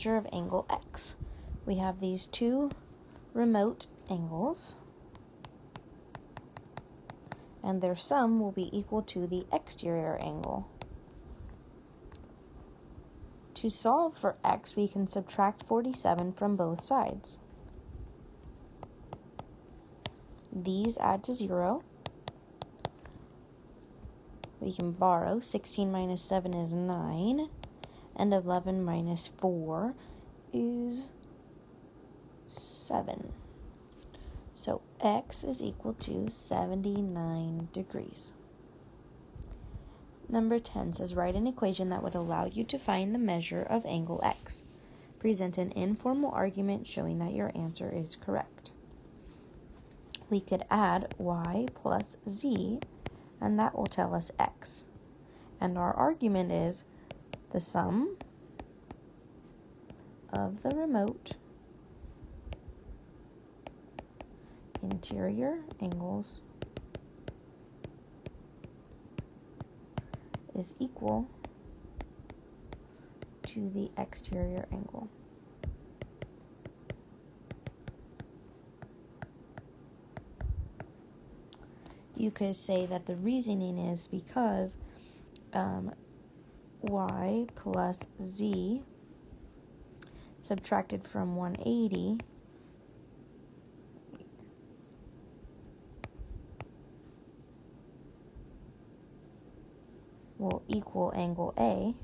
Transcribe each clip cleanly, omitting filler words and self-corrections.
measure of angle x. We have these two remote angles, and their sum will be equal to the exterior angle. To solve for x, we can subtract 47 from both sides. These add to 0. We can borrow. 16 minus 7 is 9, and 11 minus 4 is 7. So x is equal to 79 degrees. Number 10 says, write an equation that would allow you to find the measure of angle x. Present an informal argument showing that your answer is correct. We could add y plus z, and that will tell us x. And our argument is the sum of the remote interior angles is equal to the exterior angle. You could say that the reasoning is because y plus z subtracted from 180 will equal angle A,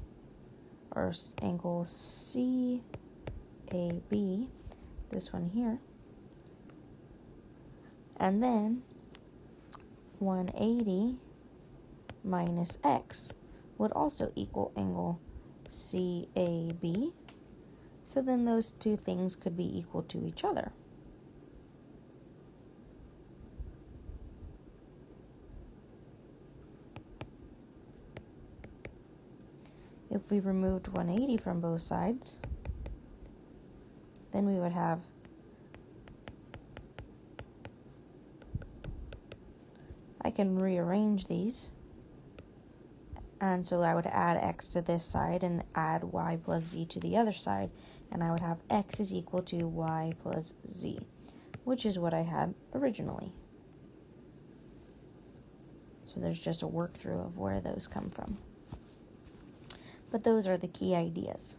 or angle CAB, this one here. And then 180 minus x would also equal angle CAB. So then those two things could be equal to each other. If we removed 180 from both sides, then we would have I can rearrange these, and so I would add x to this side and add y plus z to the other side, and I would have x is equal to y plus z, which is what I had originally. So there's just a work through of where those come from. But those are the key ideas.